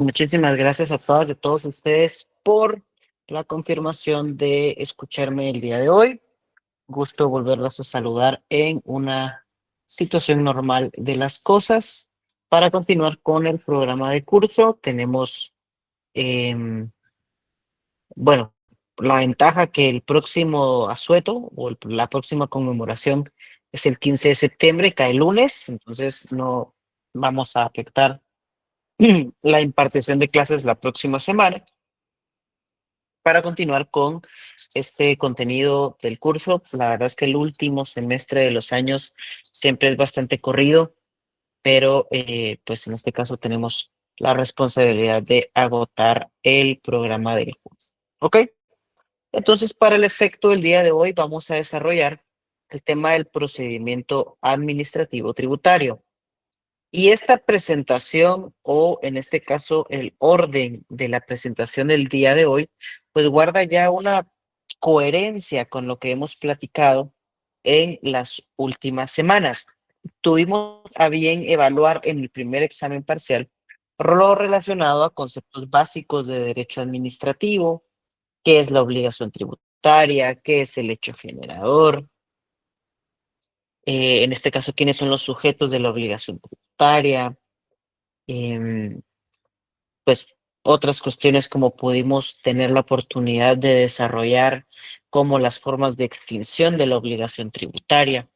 Muchísimas gracias a todas y a todos ustedes por la confirmación de escucharme el día de hoy. Gusto volverlos a saludar en una situación normal de las cosas. Para continuar con el programa de curso, tenemos, em, bueno, la ventaja que el próximo asueto la próxima conmemoración es el 15 de septiembre, cae lunes, entonces no vamos a afectar la impartición de clases la próxima semana. Para continuar con este contenido del curso, la verdad es que el último semestre de los años siempre es bastante corrido, pero pues en este caso tenemos la responsabilidad de agotar el programa del curso. ¿Ok? Entonces, para el efecto del día de hoy vamos a desarrollar el tema del procedimiento administrativo tributario. Y esta presentación, o en este caso el orden de la presentación del día de hoy, pues guarda ya una coherencia con lo que hemos platicado en las últimas semanas. Tuvimos a bien evaluar en el primer examen parcial lo relacionado a conceptos básicos de derecho administrativo, qué es la obligación tributaria, qué es el hecho generador, en este caso, quiénes son los sujetos de la obligación tributaria, em, pues otras cuestiones como pudimos tener la oportunidad de desarrollar, como las formas de extinción de la obligación tributaria,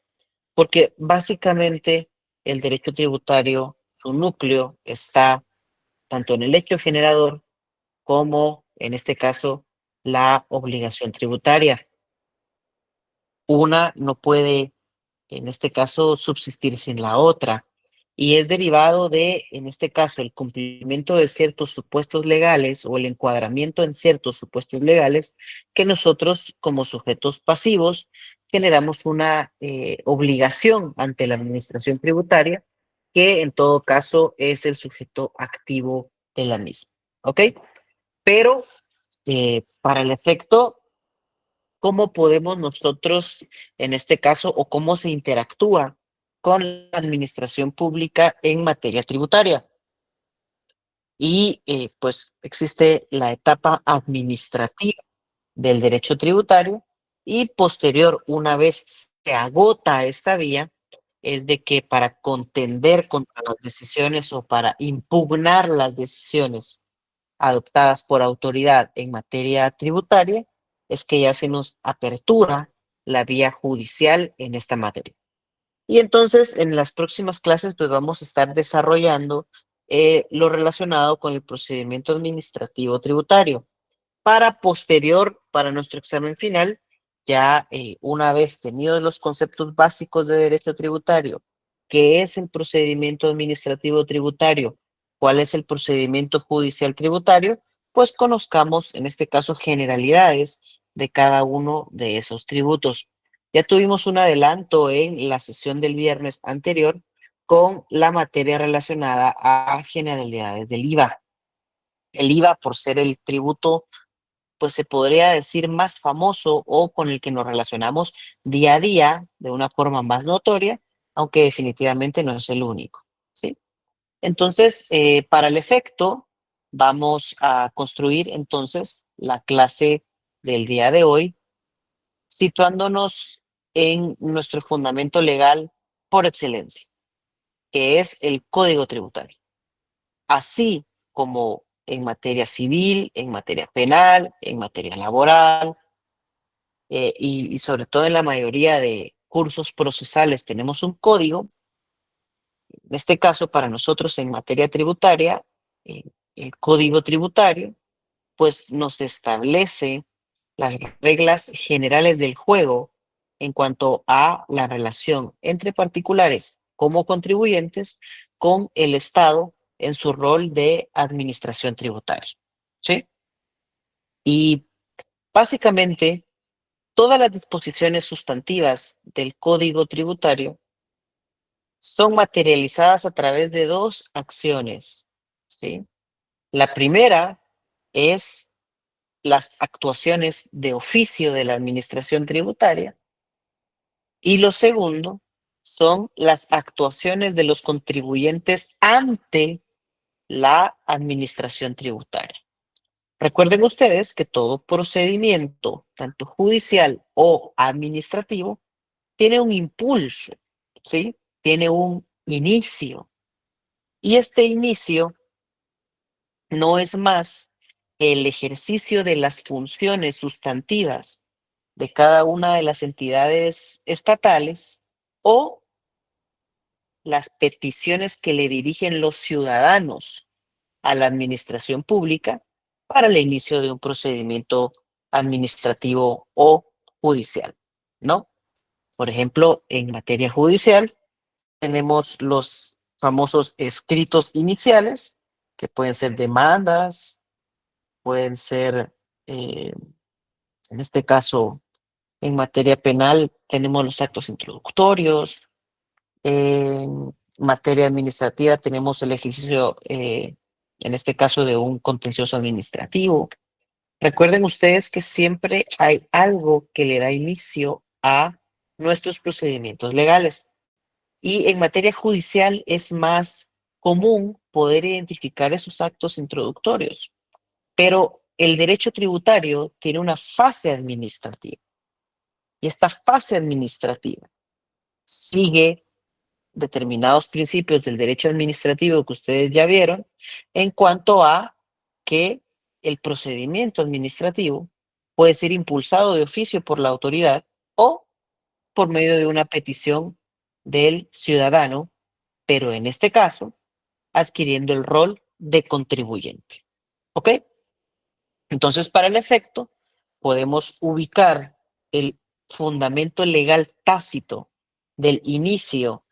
porque básicamente el derecho tributario, su núcleo está tanto en el hecho generador como, en este caso, la obligación tributaria. Una no puede, en este caso, subsistir sin la otra. Y es derivado de, en este caso, el cumplimiento de ciertos supuestos legales o el encuadramiento en ciertos supuestos legales que nosotros, como sujetos pasivos, generamos una obligación ante la administración tributaria, que en todo caso es el sujeto activo de la misma. ¿Ok? Pero para el efecto, ¿cómo podemos nosotros, en este caso, o cómo se interactúa con la administración pública en materia tributaria? Y pues existe la etapa administrativa del derecho tributario y posterior, una vez se agota esta vía, es de que para contender contra las decisiones o para impugnar las decisiones adoptadas por autoridad en materia tributaria, es que ya se nos apertura la vía judicial en esta materia. Y entonces, en las próximas clases, pues vamos a estar desarrollando lo relacionado con el procedimiento administrativo tributario. Para posterior, para nuestro examen final, ya una vez tenidos los conceptos básicos de derecho tributario, qué es el procedimiento administrativo tributario, cuál es el procedimiento judicial tributario, pues conozcamos en este caso generalidades de cada uno de esos tributos. Ya tuvimos un adelanto en la sesión del viernes anterior con la materia relacionada a generalidades del IVA. El IVA, por ser el tributo, pues se podría decir más famoso o con el que nos relacionamos día a día de una forma más notoria, aunque definitivamente no es el único, ¿sí? Entonces, para el efecto, vamos a construir entonces la clase del día de hoy, situándonos en nuestro fundamento legal por excelencia, que es el Código Tributario. Así como en materia civil, en materia penal, en materia laboral, y sobre todo en la mayoría de cursos procesales tenemos un código. En este caso, para nosotros en materia tributaria, eh, el código tributario, pues nos establece las reglas generales del juego en cuanto a la relación entre particulares como contribuyentes con el Estado en su rol de administración tributaria, ¿sí? Y básicamente, todas las disposiciones sustantivas del Código Tributario son materializadas a través de dos acciones, ¿sí? La primera es las actuaciones de oficio de la administración tributaria y lo segundo son las actuaciones de los contribuyentes ante la administración tributaria. Recuerden ustedes que todo procedimiento, tanto judicial o administrativo, tiene un impulso, ¿sí? Tiene un inicio. Y este inicio no es más que el ejercicio de las funciones sustantivas de cada una de las entidades estatales o las peticiones que le dirigen los ciudadanos a la administración pública para el inicio de un procedimiento administrativo o judicial, ¿no? Por ejemplo, en materia judicial tenemos los famosos escritos iniciales, que pueden ser demandas, pueden ser, en este caso, en materia penal, tenemos los actos introductorios. En materia administrativa tenemos el ejercicio, en este caso, de un contencioso administrativo. Recuerden ustedes que siempre hay algo que le da inicio a nuestros procedimientos legales. Y en materia judicial es más común poder identificar esos actos introductorios. Pero el derecho tributario tiene una fase administrativa. Y esta fase administrativa sigue determinados principios del derecho administrativo que ustedes ya vieron en cuanto a que el procedimiento administrativo puede ser impulsado de oficio por la autoridad o por medio de una petición del ciudadano, pero en este caso adquiriendo el rol de contribuyente. ¿Ok? Entonces, para el efecto, podemos ubicar el fundamento legal tácito del inicio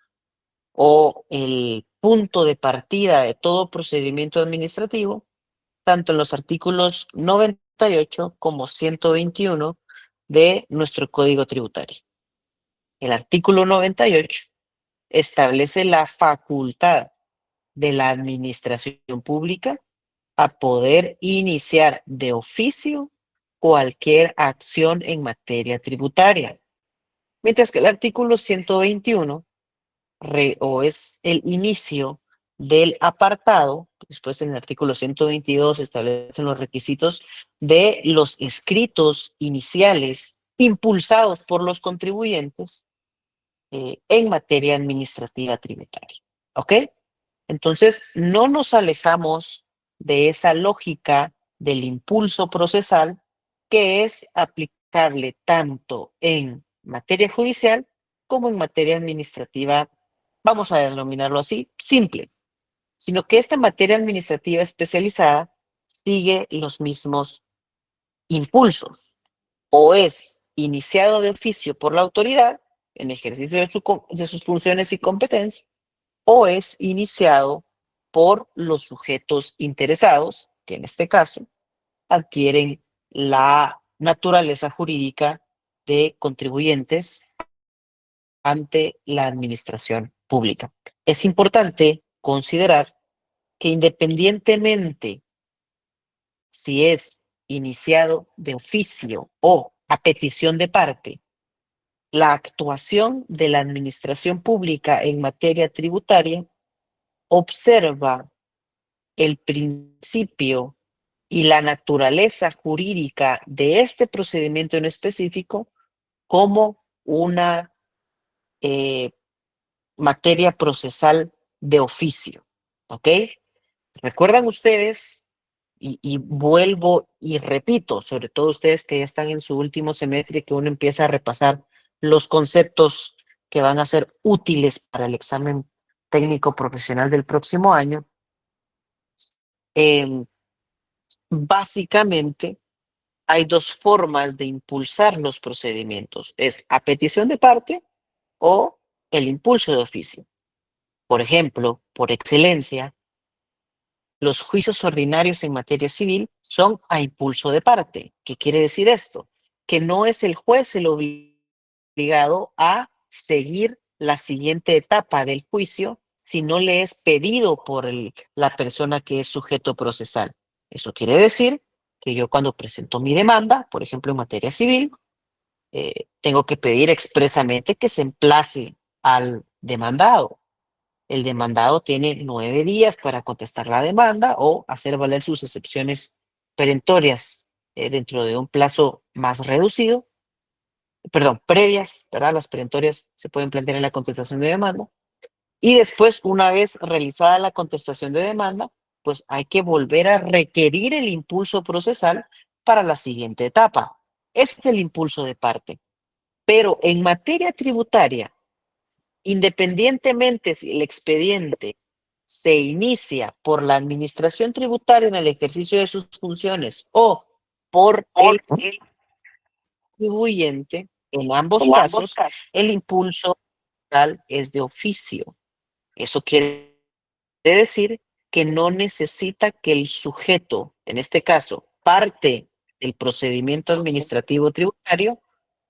o el punto de partida de todo procedimiento administrativo, tanto en los artículos 98 como 121 de nuestro Código Tributario. El artículo 98 establece la facultad de la administración pública a poder iniciar de oficio cualquier acción en materia tributaria, mientras que el artículo 121 o es el inicio del apartado. Después en el artículo 122 establecen los requisitos de los escritos iniciales impulsados por los contribuyentes en materia administrativa tributaria. ¿Ok? Entonces, no nos alejamos de esa lógica del impulso procesal que es aplicable tanto en materia judicial como en materia administrativa, vamos a denominarlo así, simple, sino que esta materia administrativa especializada sigue los mismos impulsos o es iniciado de oficio por la autoridad en ejercicio de sus funciones y competencias o es iniciado por los sujetos interesados, que en este caso adquieren la naturaleza jurídica de contribuyentes ante la administración pública. Es importante considerar que independientemente si es iniciado de oficio o a petición de parte, la actuación de la administración pública en materia tributaria observa el principio y la naturaleza jurídica de este procedimiento en específico como una materia procesal de oficio, ¿ok? ¿Recuerdan ustedes? Y vuelvo y repito, sobre todo ustedes que ya están en su último semestre, que uno empieza a repasar los conceptos que van a ser útiles para el examen técnico profesional del próximo año. Básicamente, hay dos formas de impulsar los procedimientos. Es a petición de parte o el impulso de oficio. Por ejemplo, por excelencia, los juicios ordinarios en materia civil son a impulso de parte. ¿Qué quiere decir esto? Que no es el juez el obligado a seguir la siguiente etapa del juicio si no le es pedido por la persona que es sujeto procesal. Eso quiere decir que yo cuando presento mi demanda, por ejemplo en materia civil, tengo que pedir expresamente que se emplace al demandado. el demandado tiene 9 días para contestar la demanda o hacer valer sus excepciones perentorias dentro de un plazo más reducido, perdón, previas, ¿verdad? Las perentorias se pueden plantear en la contestación de demanda. Y después, una vez realizada la contestación de demanda, pues hay que volver a requerir el impulso procesal para la siguiente etapa. Ese es el impulso de parte. Pero en materia tributaria, independientemente si el expediente se inicia por la administración tributaria en el ejercicio de sus funciones o por el contribuyente, en ambos casos, el impulso procesal es de oficio. Eso quiere decir que no necesita que el sujeto, en este caso, parte del procedimiento administrativo tributario,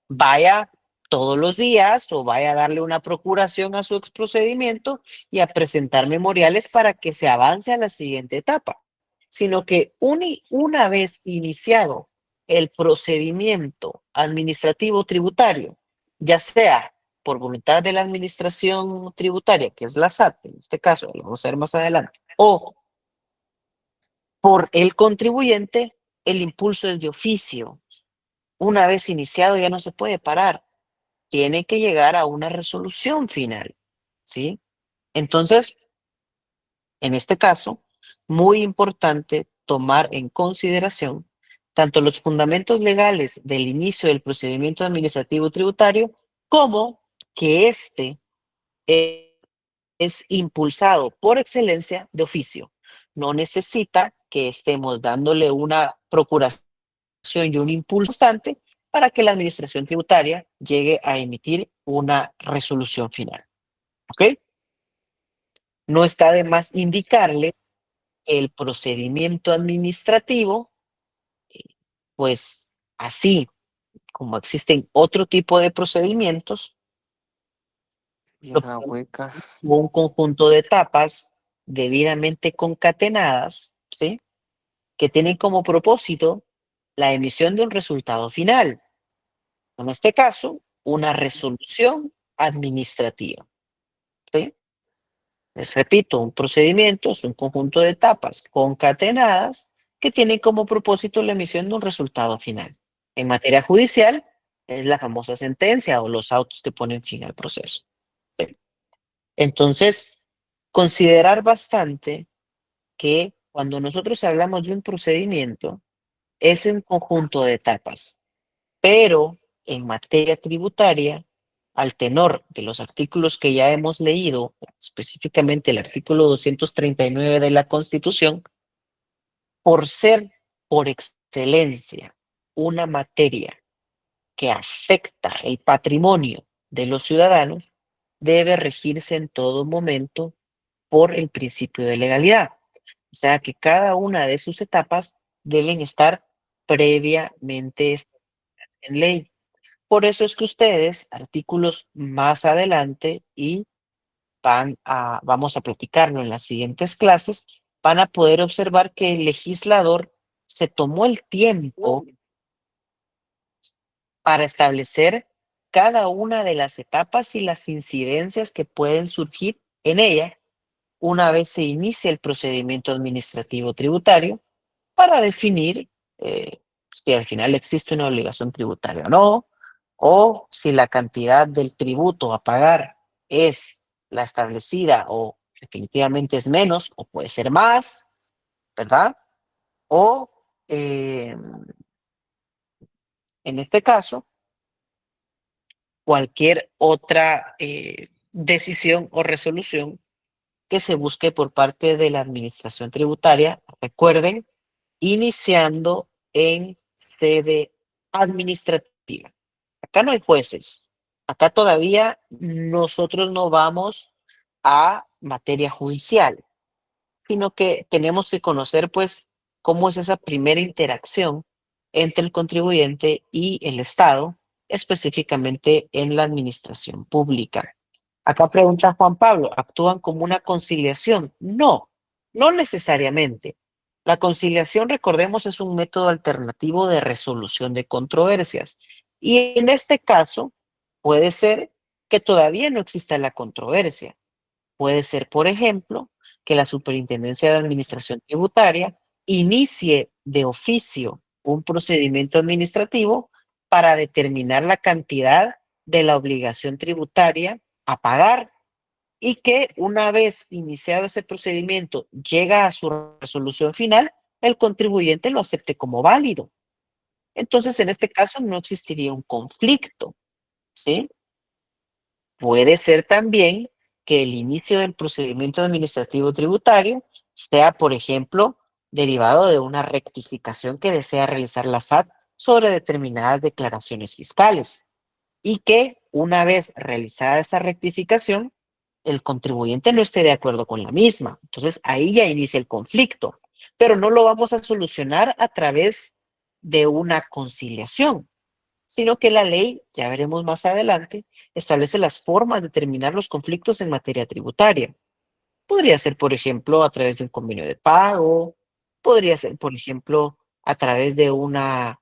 vaya todos los días o vaya a darle una procuración a su procedimiento y a presentar memoriales para que se avance a la siguiente etapa, sino que una vez iniciado el procedimiento administrativo tributario, ya sea por voluntad de la administración tributaria, que es la SAT, en este caso, lo vamos a ver más adelante, o por el contribuyente, el impulso es de oficio. Una vez iniciado ya no se puede parar, tiene que llegar a una resolución final, ¿sí? Entonces, en este caso, muy importante tomar en consideración tanto los fundamentos legales del inicio del procedimiento administrativo tributario como que éste es impulsado por excelencia de oficio. No necesita que estemos dándole una procuración y un impulso constante para que la administración tributaria llegue a emitir una resolución final. ¿Ok? No está de más indicarle que el procedimiento administrativo, pues así como existen otro tipo de procedimientos, Vieja hueca. un conjunto de etapas debidamente concatenadas, ¿sí? Que tienen como propósito la emisión de un resultado final. En este caso, una resolución administrativa, ¿sí? Les repito, un procedimiento es un conjunto de etapas concatenadas que tienen como propósito la emisión de un resultado final. En materia judicial, es la famosa sentencia o los autos que ponen fin al proceso. ¿Sí? Entonces, considerar bastante que cuando nosotros hablamos de un procedimiento, es un conjunto de etapas, pero en materia tributaria, al tenor de los artículos que ya hemos leído, específicamente el artículo 239 de la Constitución, por ser por excelencia una materia que afecta el patrimonio de los ciudadanos, debe regirse en todo momento por el principio de legalidad. O sea que cada una de sus etapas deben estar previamente en ley. Por eso es que ustedes, artículos más adelante, y vamos a platicarlo en las siguientes clases, van a poder observar que el legislador se tomó el tiempo para establecer cada una de las etapas y las incidencias que pueden surgir en ella una vez se inicia el procedimiento administrativo tributario para definir si al final existe una obligación tributaria o no, o si la cantidad del tributo a pagar es la establecida o definitivamente es menos o puede ser más, ¿verdad? O en este caso, cualquier otra decisión o resolución que se busque por parte de la administración tributaria. Recuerden, iniciando en sede administrativa. Acá no hay jueces. Acá todavía nosotros no vamos a materia judicial, sino que tenemos que conocer, pues, cómo es esa primera interacción entre el contribuyente y el Estado, específicamente en la administración pública. Acá pregunta Juan Pablo, ¿actúan como una conciliación? No, no necesariamente. La conciliación, recordemos, es un método alternativo de resolución de controversias. Y en este caso, puede ser que todavía no exista la controversia. puede ser, por ejemplo, que la Superintendencia de Administración Tributaria inicie de oficio un procedimiento administrativo para determinar la cantidad de la obligación tributaria a pagar y que una vez iniciado ese procedimiento llega a su resolución final, el contribuyente lo acepte como válido. Entonces, en este caso no existiría un conflicto, ¿sí? Puede ser también que el inicio del procedimiento administrativo tributario sea, por ejemplo, derivado de una rectificación que desea realizar la SAT sobre determinadas declaraciones fiscales y que una vez realizada esa rectificación, el contribuyente no esté de acuerdo con la misma. Entonces ahí ya inicia el conflicto, pero no lo vamos a solucionar a través de una conciliación, sino que la ley, ya veremos más adelante, establece las formas de terminar los conflictos en materia tributaria. Podría ser, por ejemplo, a través de un convenio de pago, podría ser, por ejemplo, a través de una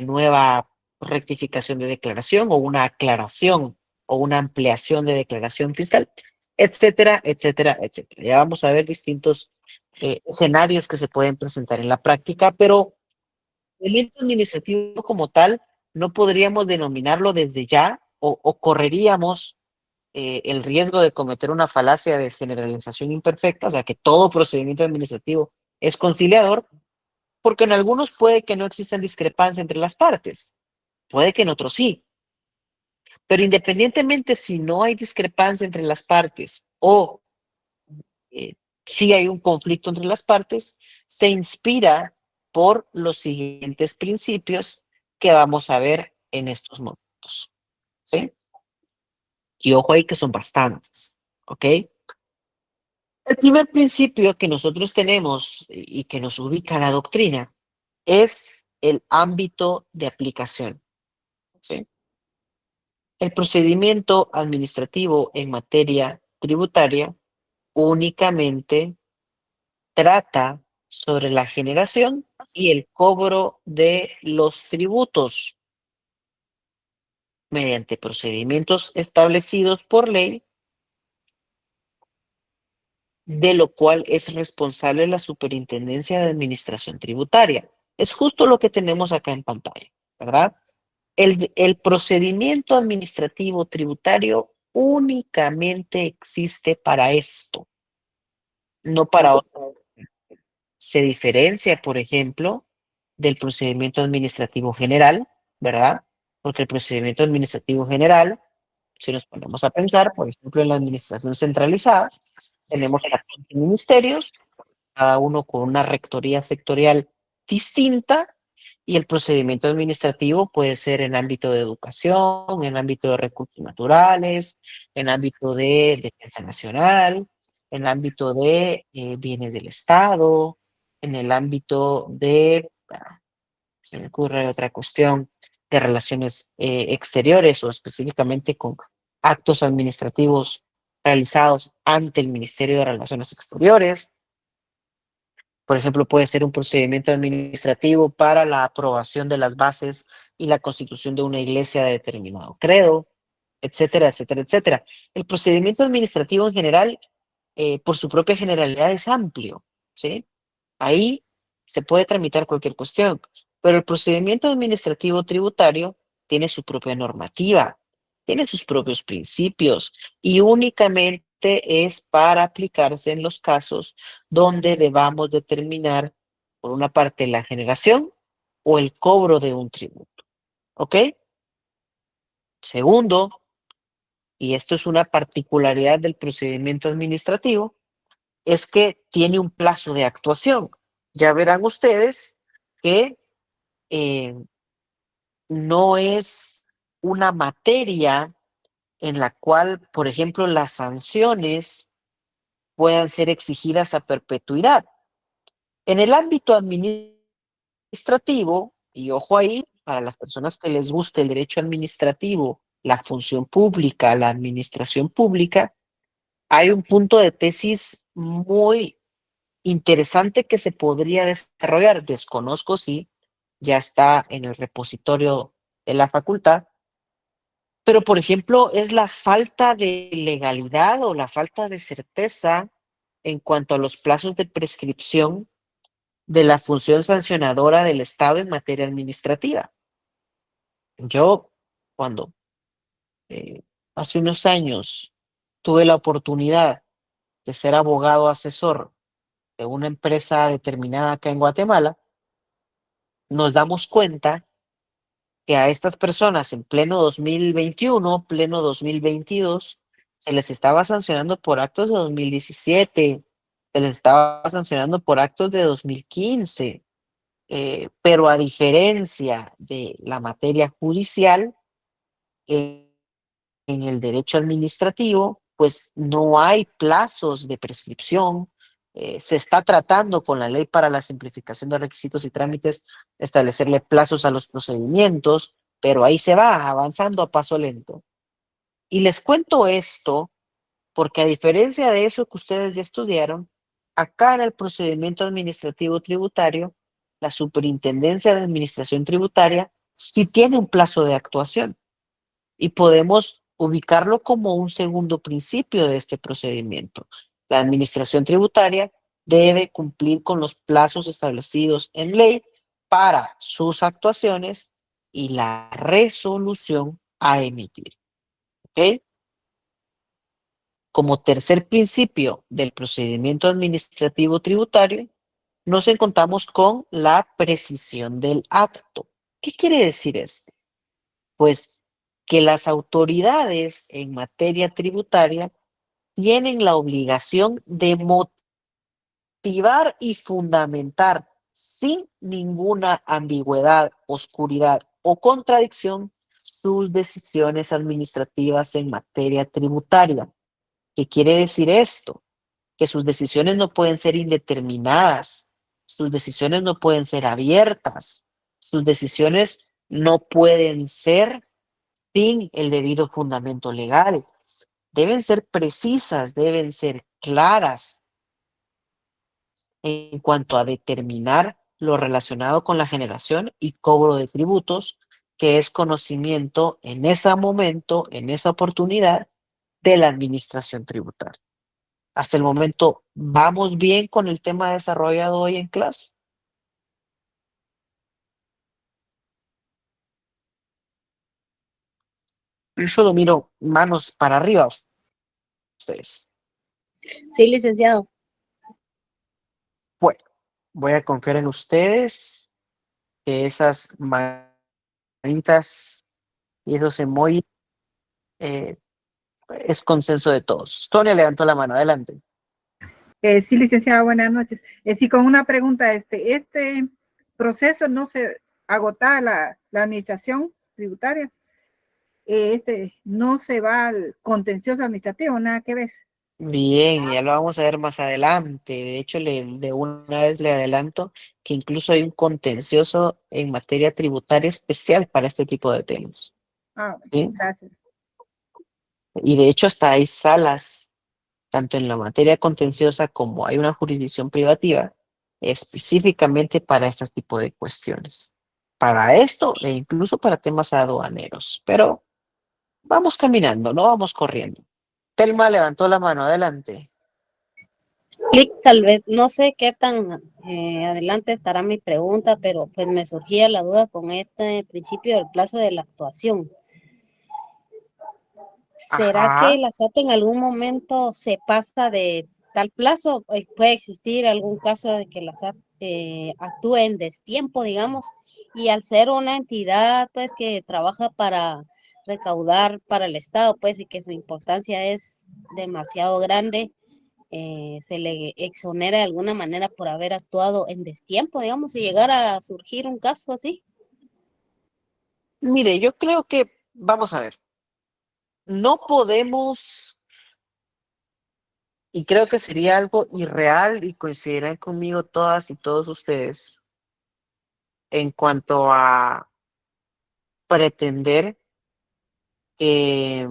nueva rectificación de declaración o una aclaración o una ampliación de declaración fiscal, etcétera, etcétera, etcétera. Ya vamos a ver distintos escenarios que se pueden presentar en la práctica, pero el ente administrativo como tal no podríamos denominarlo desde ya o correríamos el riesgo de cometer una falacia de generalización imperfecta, o sea, que todo procedimiento administrativo es conciliador, porque en algunos puede que no existan discrepancias entre las partes, puede que en otros sí, pero independientemente si no hay discrepancia entre las partes o si hay un conflicto entre las partes, se inspira por los siguientes principios que vamos a ver en estos momentos, ¿sí? Y ojo ahí que son bastantes, ¿ok? El primer principio que nosotros tenemos y que nos ubica la doctrina es el ámbito de aplicación, ¿sí? El procedimiento administrativo en materia tributaria únicamente trata sobre la generación y el cobro de los tributos mediante procedimientos establecidos por ley, de lo cual es responsable la Superintendencia de Administración Tributaria. Es justo lo que tenemos acá en pantalla, ¿verdad? El procedimiento administrativo tributario únicamente existe para esto, no para otro. Se diferencia, por ejemplo, del procedimiento administrativo general, ¿verdad? Porque el procedimiento administrativo general, si nos ponemos a pensar, por ejemplo, en la administración centralizada, tenemos 14 ministerios, cada uno con una rectoría sectorial distinta, y el procedimiento administrativo puede ser en ámbito de educación, en ámbito de recursos naturales, en ámbito de defensa nacional, en ámbito de bienes del Estado, en el ámbito de, se me ocurre otra cuestión, de relaciones exteriores o específicamente con actos administrativos realizados ante el Ministerio de Relaciones Exteriores. Por ejemplo, puede ser un procedimiento administrativo para la aprobación de las bases y la constitución de una iglesia de determinado credo, etcétera, etcétera, etcétera. El procedimiento administrativo en general, por su propia generalidad, es amplio, ¿sí? Ahí se puede tramitar cualquier cuestión, pero el procedimiento administrativo tributario tiene su propia normativa, tiene sus propios principios y únicamente es para aplicarse en los casos donde debamos determinar, por una parte, la generación o el cobro de un tributo. ¿Ok? Segundo, y esto es una particularidad del procedimiento administrativo, es que tiene un plazo de actuación. Ya verán ustedes que eh, no es una materia en la cual, por ejemplo, las sanciones puedan ser exigidas a perpetuidad. En el ámbito administrativo, y ojo ahí, para las personas que les guste el derecho administrativo, la función pública, la administración pública, hay un punto de tesis muy interesante que se podría desarrollar. Desconozco si ya está en el repositorio de la facultad, Pero, por ejemplo, es la falta de legalidad o la falta de certeza en cuanto a los plazos de prescripción de la función sancionadora del Estado en materia administrativa. Yo, cuando hace unos años tuve la oportunidad de ser abogado asesor de una empresa determinada acá en Guatemala, nos damos cuenta que a estas personas en pleno 2021, pleno 2022, se les estaba sancionando por actos de 2017, se les estaba sancionando por actos de 2015, pero a diferencia de la materia judicial, eh, en el derecho administrativo, pues no hay plazos de prescripción. Se está tratando con la ley para la simplificación de requisitos y trámites establecerle plazos a los procedimientos, pero ahí se va avanzando a paso lento. Y les cuento esto porque a diferencia de eso que ustedes ya estudiaron, acá en el procedimiento administrativo tributario, la Superintendencia de Administración Tributaria sí tiene un plazo de actuación y podemos ubicarlo como un segundo principio de este procedimiento. La administración tributaria debe cumplir con los plazos establecidos en ley para sus actuaciones y la resolución a emitir. ¿Ok? Como tercer principio del procedimiento administrativo tributario, nos encontramos con la precisión del acto. ¿Qué quiere decir esto? Pues que las autoridades en materia tributaria tienen la obligación de motivar y fundamentar sin ninguna ambigüedad, oscuridad o contradicción sus decisiones administrativas en materia tributaria. ¿Qué quiere decir esto? Que sus decisiones no pueden ser indeterminadas, sus decisiones no pueden ser abiertas, sus decisiones no pueden ser sin el debido fundamento legal. Deben ser precisas, deben ser claras en cuanto a determinar lo relacionado con la generación y cobro de tributos, que es conocimiento en ese momento, en esa oportunidad de la administración tributaria. Hasta el momento, ¿vamos bien con el tema desarrollado hoy en clase? Yo solo miro manos para arriba ustedes. Sí, licenciado. Bueno, voy a confiar en ustedes que esas manitas y esos emojis eh, es consenso de todos. Sonia levantó la mano, adelante. Sí, licenciada, buenas noches. Sí, con una pregunta, este proceso no se agota la administración tributaria, no se va al contencioso administrativo, nada que ver. Bien, ya lo vamos a ver más adelante. De hecho, de una vez le adelanto que incluso hay un contencioso en materia tributaria especial para este tipo de temas. Ah, ¿Sí? gracias. Y de hecho hasta hay salas, tanto en la materia contenciosa como hay una jurisdicción privativa, específicamente para este tipo de cuestiones. Para esto e incluso para temas aduaneros. Pero vamos caminando, no vamos corriendo. Telma levantó la mano, adelante. Clic, tal vez, no sé qué tan adelante estará mi pregunta, pero pues me surgía la duda con este principio del plazo de la actuación. ¿Será que Ajá. la SAT en algún momento se pasa de tal plazo? ¿Puede existir algún caso de que la SAT actúe en destiempo, digamos? Y al ser una entidad pues que trabaja para recaudar para el Estado, pues, y que su importancia es demasiado grande, se le exonera de alguna manera por haber actuado en destiempo, digamos, y llegar a surgir un caso así. Mire, yo creo que, vamos a ver, no podemos, y creo que sería algo irreal y coincidirán conmigo todas y todos ustedes en cuanto a pretender que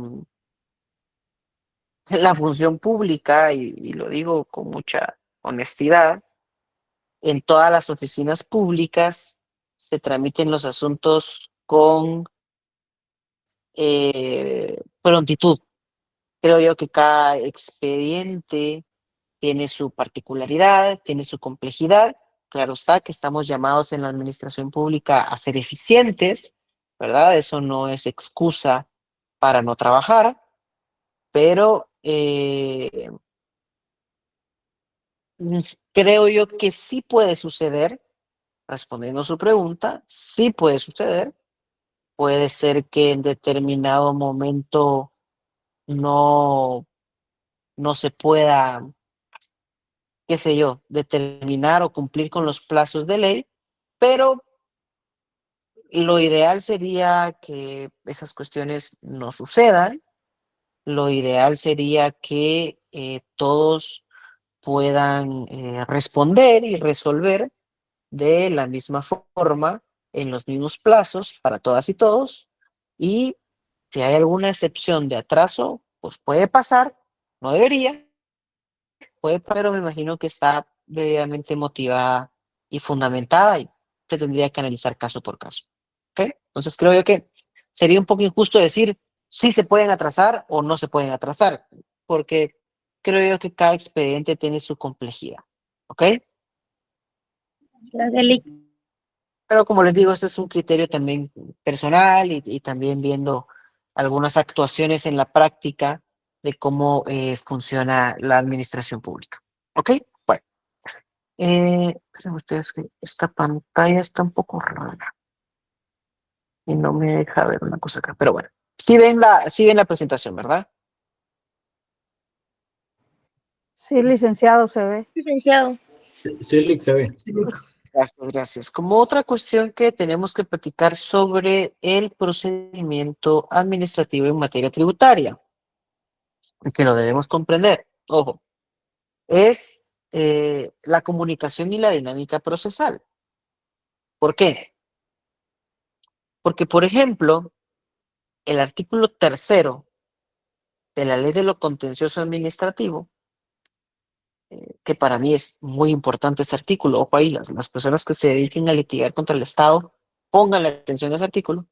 la función pública, y lo digo con mucha honestidad, en todas las oficinas públicas se tramiten los asuntos con prontitud. Creo yo que cada expediente tiene su particularidad, tiene su complejidad. Claro está que estamos llamados en la administración pública a ser eficientes, ¿verdad? Eso no es excusa para no trabajar, pero mm, creo yo que sí puede suceder, respondiendo a su pregunta, sí puede suceder. Puede ser que en determinado momento no, no se pueda, qué sé yo, determinar o cumplir con los plazos de ley, pero lo ideal sería que esas cuestiones no sucedan. Lo ideal sería que todos puedan responder y resolver de la misma forma, en los mismos plazos para todas y todos. Y si hay alguna excepción de atraso, pues puede pasar, no debería, pero me imagino que está debidamente motivada y fundamentada y se tendría que analizar caso por caso. ¿Ok? Entonces creo yo que sería un poco injusto decir si se pueden atrasar o no se pueden atrasar, porque creo yo que cada expediente tiene su complejidad. ¿Ok? Gracias, Lick. Pero como les digo, este es un criterio también personal y también viendo algunas actuaciones en la práctica de cómo funciona la administración pública. ¿Ok? Bueno, esperen ustedes que esta pantalla está un poco rara y no me deja ver una cosa acá, pero bueno, sí ven la presentación, ¿verdad? Sí, licenciado, se ve. Licenciado. Sí, Lick, se ve. Gracias, gracias. Como otra cuestión que tenemos que platicar sobre el procedimiento administrativo en materia tributaria, que lo debemos comprender, ojo, es la comunicación y la dinámica procesal. ¿Por qué? Porque, por ejemplo, el artículo 3º de la Ley de lo Contencioso Administrativo, que para mí es muy importante ese artículo, ojo ahí, las personas que se dediquen a litigar contra el Estado, pongan la atención a ese artículo,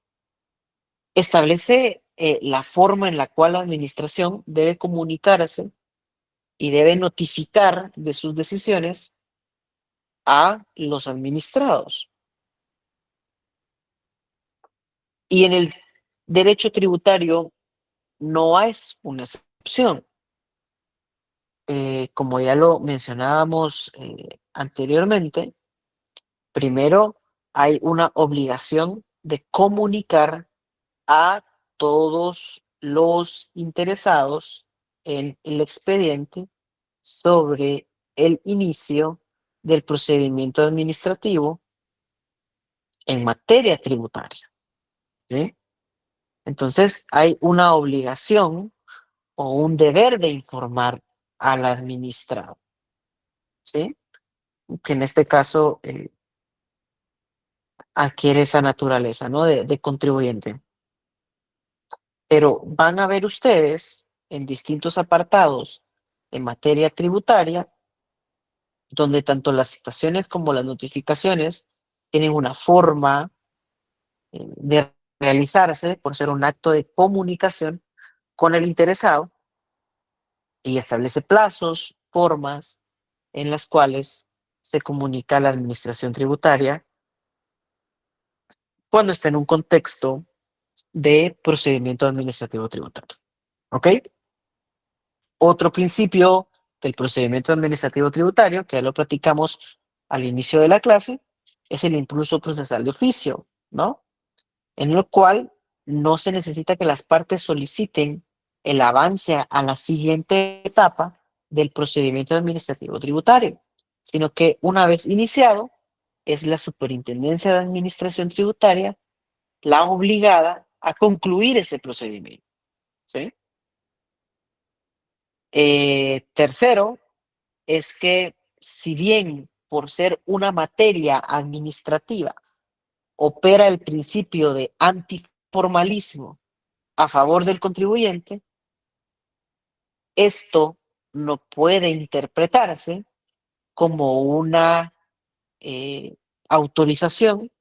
establece la forma en la cual la administración debe comunicarse y debe notificar de sus decisiones a los administrados. Y en el derecho tributario no es una excepción. Como ya lo mencionábamos anteriormente, primero hay una obligación de comunicar a todos los interesados en el expediente sobre el inicio del procedimiento administrativo en materia tributaria, ¿sí? Entonces, hay una obligación o un deber de informar al administrado, ¿sí? Que en este caso adquiere esa naturaleza, ¿no? De contribuyente. Pero van a ver ustedes en distintos apartados en materia tributaria, donde tanto las citaciones como las notificaciones tienen una forma de realizarse por ser un acto de comunicación con el interesado y establece plazos, formas en las cuales se comunica a la administración tributaria cuando está en un contexto de procedimiento administrativo tributario. ¿Ok? Otro principio del procedimiento administrativo tributario, que ya lo platicamos al inicio de la clase, es el impulso procesal de oficio, ¿no? En lo cual no se necesita que las partes soliciten el avance a la siguiente etapa del procedimiento administrativo tributario, sino que una vez iniciado, es la Superintendencia de Administración Tributaria la obligada a concluir ese procedimiento, ¿sí? Tercero, es que si bien por ser una materia administrativa opera el principio de antiformalismo a favor del contribuyente, esto no puede interpretarse como una autorización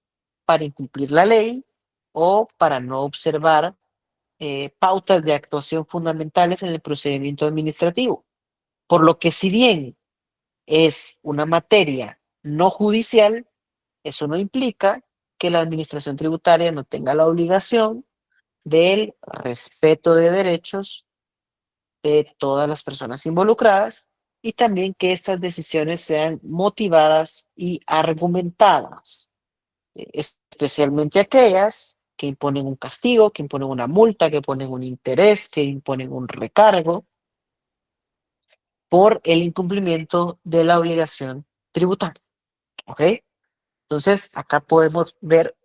para incumplir la ley o para no observar pautas de actuación fundamentales en el procedimiento administrativo. Por lo que si bien es una materia no judicial, eso no implica que la administración tributaria no tenga la obligación del respeto de derechos de todas las personas involucradas y también que estas decisiones sean motivadas y argumentadas, especialmente aquellas que imponen un castigo, que imponen una multa, que imponen un interés, que imponen un recargo por el incumplimiento de la obligación tributaria. ¿Ok? Entonces, acá podemos ver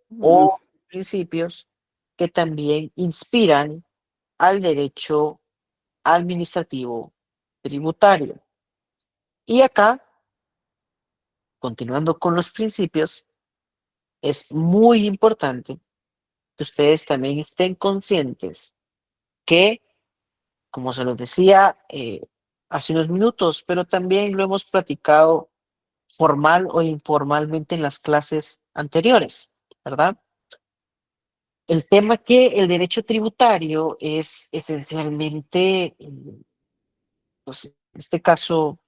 principios que también inspiran al derecho administrativo tributario. Y acá, continuando con los principios, es muy importante que ustedes también estén conscientes que, como se los decía hace unos minutos, pero también lo hemos platicado formal o informalmente en las clases anteriores, ¿verdad? El tema que el derecho tributario es esencialmente, pues, en este caso,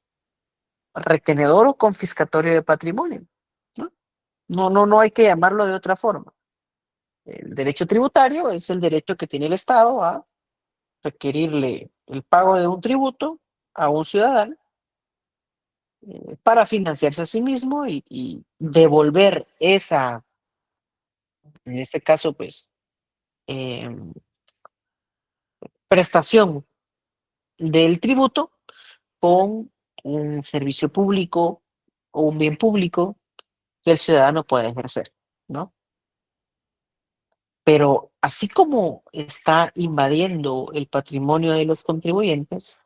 retenedor o confiscatorio de patrimonio, ¿no? No hay que llamarlo de otra forma. El derecho tributario es el derecho que tiene el Estado a requerirle el pago de un tributo a un ciudadano para financiarse a sí mismo y devolver esa, en este caso, pues, em, prestación del tributo con un servicio público o un bien público que el ciudadano puede ejercer, ¿no? Pero así como está invadiendo el patrimonio de los contribuyentes,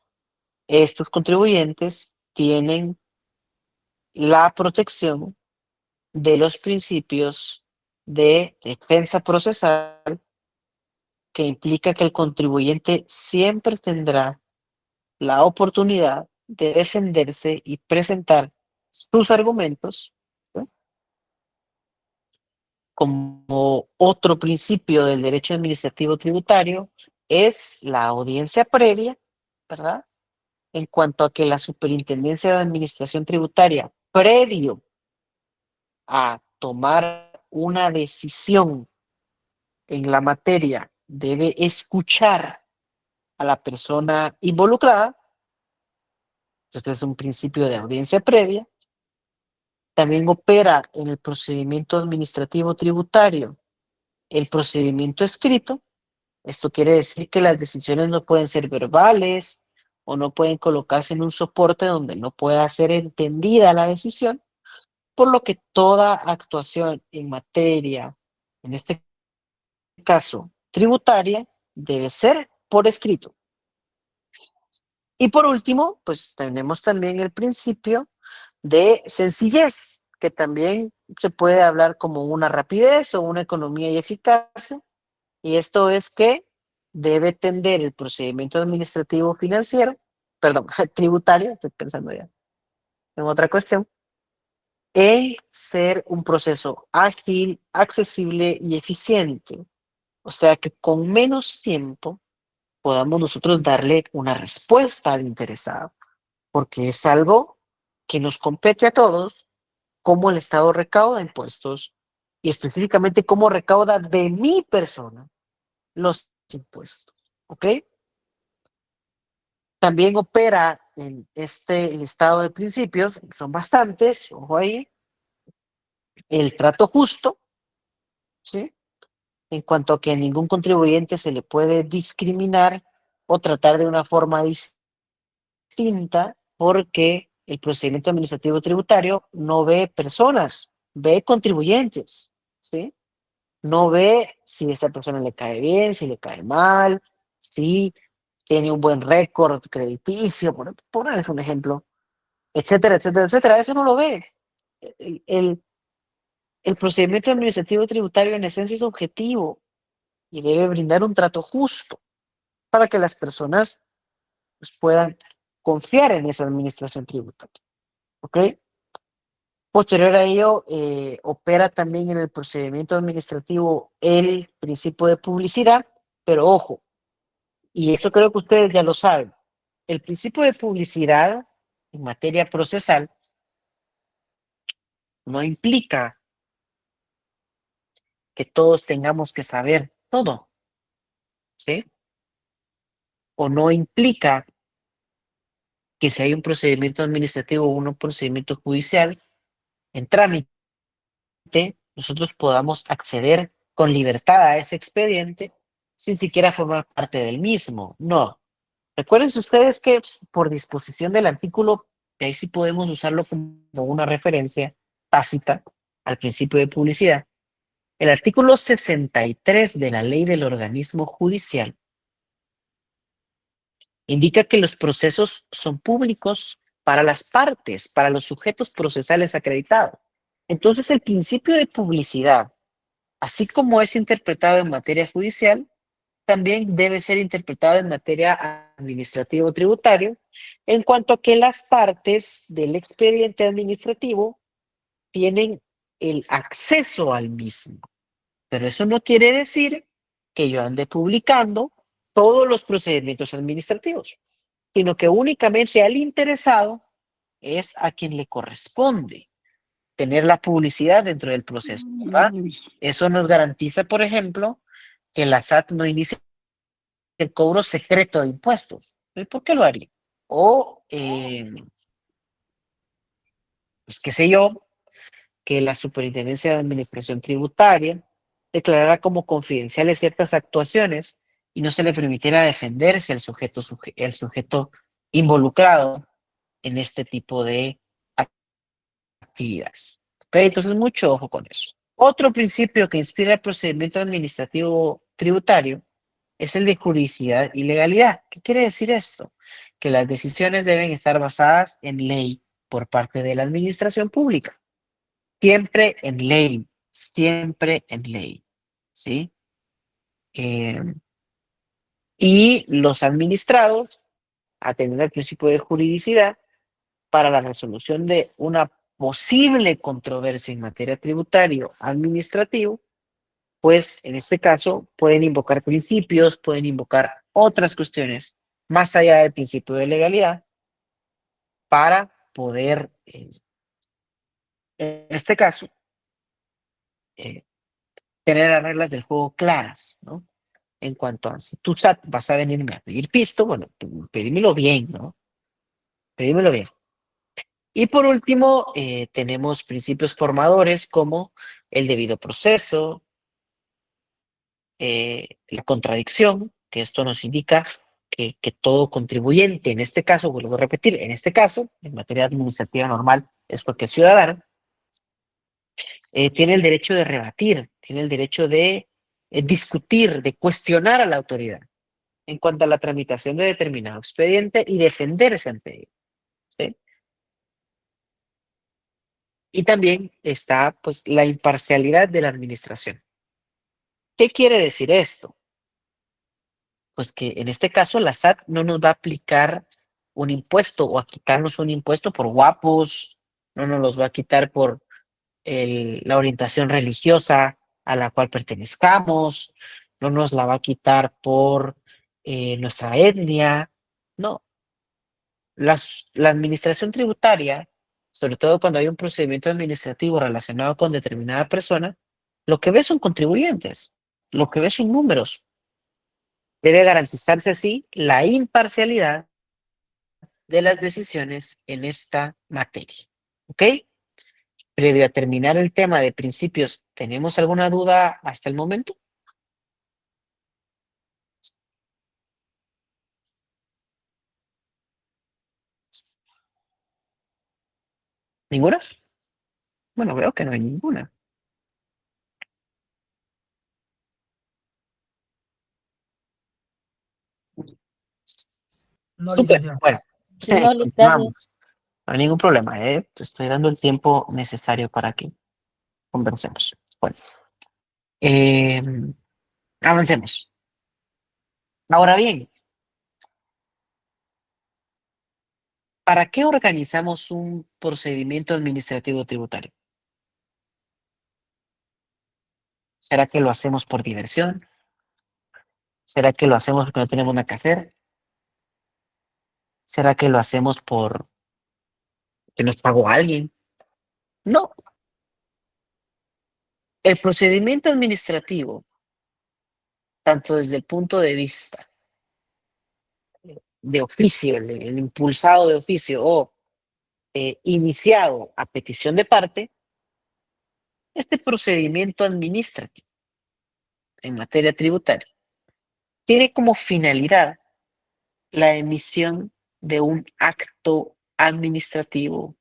estos contribuyentes tienen la protección de los principios de defensa procesal, que implica que el contribuyente siempre tendrá la oportunidad de defenderse y presentar sus argumentos, ¿sí? Como otro principio del derecho administrativo tributario es la audiencia previa, ¿verdad? En cuanto a que la Superintendencia de Administración Tributaria, previo a tomar una decisión en la materia, debe escuchar a la persona involucrada. Esto es un principio de audiencia previa. También opera en el procedimiento administrativo tributario el procedimiento escrito. Esto quiere decir que las decisiones no pueden ser verbales o no pueden colocarse en un soporte donde no pueda ser entendida la decisión, por lo que toda actuación en materia, en este caso tributaria, debe ser por escrito. Y por último, pues tenemos también el principio de sencillez, que también se puede hablar como una rapidez o una economía y eficacia, y esto es que debe tender el procedimiento administrativo financiero, perdón, tributario, estoy pensando ya en otra cuestión, en ser un proceso ágil, accesible y eficiente. O sea que con menos tiempo podamos nosotros darle una respuesta al interesado, porque es algo que nos compete a todos, cómo el Estado recauda impuestos y específicamente cómo recauda de mi persona los impuestos, ¿ok? También opera en este listado de principios, son bastantes, ojo ahí, el trato justo, ¿sí? En cuanto a que a ningún contribuyente se le puede discriminar o tratar de una forma distinta, porque el procedimiento administrativo tributario no ve personas, ve contribuyentes, ¿sí? No ve si esta persona le cae bien, si le cae mal, si tiene un buen récord crediticio, por ponerles un ejemplo, etcétera, etcétera, etcétera. Eso no lo ve. El, el- el procedimiento administrativo tributario en esencia es objetivo y debe brindar un trato justo para que las personas, pues, puedan confiar en esa administración tributaria. ¿Ok? Posterior a ello, opera también en el procedimiento administrativo el principio de publicidad, pero ojo, y esto creo que ustedes ya lo saben, el principio de publicidad en materia procesal no implica que todos tengamos que saber todo, ¿sí? O no implica que si hay un procedimiento administrativo o un procedimiento judicial en trámite, nosotros podamos acceder con libertad a ese expediente sin siquiera formar parte del mismo. No. Recuerden ustedes que por disposición del artículo, y ahí sí podemos usarlo como una referencia tácita al principio de publicidad, el artículo 63 de la ley del organismo judicial indica que los procesos son públicos para las partes, para los sujetos procesales acreditados. Entonces, el principio de publicidad, así como es interpretado en materia judicial, también debe ser interpretado en materia administrativo tributario, en cuanto a que las partes del expediente administrativo tienen el acceso al mismo. Pero eso no quiere decir que yo ande publicando todos los procedimientos administrativos, sino que únicamente al interesado es a quien le corresponde tener la publicidad dentro del proceso, ¿verdad? Eso nos garantiza, por ejemplo, que la SAT no inicie el cobro secreto de impuestos. ¿Por qué lo haría? O, pues qué sé yo, que la Superintendencia de Administración Tributaria declarara como confidenciales ciertas actuaciones y no se le permitiera defenderse al el sujeto involucrado en este tipo de actividades. ¿Ok? Entonces, mucho ojo con eso. Otro principio que inspira el procedimiento administrativo tributario es el de juridicidad y legalidad. ¿Qué quiere decir esto? Que las decisiones deben estar basadas en ley por parte de la administración pública. Siempre en ley, ¿sí? Y los administrados atender al principio de juridicidad para la resolución de una posible controversia en materia tributaria o administrativo, pues en este caso pueden invocar principios, pueden invocar otras cuestiones más allá del principio de legalidad para poder, en este caso, eh, tener las reglas del juego claras, ¿no? En cuanto a si tú vas a venirme a pedir pisto, bueno, pedímelo bien, ¿no? Pedímelo bien. Y por último, tenemos principios formadores como el debido proceso, la contradicción, que esto nos indica que todo contribuyente, en este caso, vuelvo a repetir, en este caso, en materia administrativa normal, es porque es ciudadano, tiene el derecho de rebatir, tiene el derecho de discutir, de cuestionar a la autoridad en cuanto a la tramitación de determinado expediente y defenderse ante ello, ¿sí? Y también está, pues, la imparcialidad de la administración. ¿Qué quiere decir esto? Pues que en este caso la SAT no nos va a aplicar un impuesto o a quitarnos un impuesto por guapos, no nos los va a quitar por la orientación religiosa a la cual pertenezcamos, no nos la va a quitar por nuestra etnia, no. La administración tributaria, sobre todo cuando hay un procedimiento administrativo relacionado con determinada persona, lo que ve son contribuyentes, lo que ve son números. Debe garantizarse así la imparcialidad de las decisiones en esta materia. ¿Ok? Previo a terminar el tema de principios, ¿tenemos alguna duda hasta el momento? ¿Ninguna? Bueno, veo que no hay ninguna. No, Súper. licenciado. Bueno, No, gracias. continuamos. No hay ningún problema, ¿eh? Te estoy dando el tiempo necesario para que conversemos. Bueno, eh, avancemos. Ahora bien, ¿para qué organizamos un procedimiento administrativo tributario? ¿Será que lo hacemos por diversión? ¿Será que lo hacemos porque no tenemos nada que hacer? ¿Será que lo hacemos por que nos pagó alguien? No. El procedimiento administrativo, tanto desde el punto de vista de oficio, el impulsado de oficio o iniciado a petición de parte, este procedimiento administrativo en materia tributaria tiene como finalidad la emisión de un acto administrativo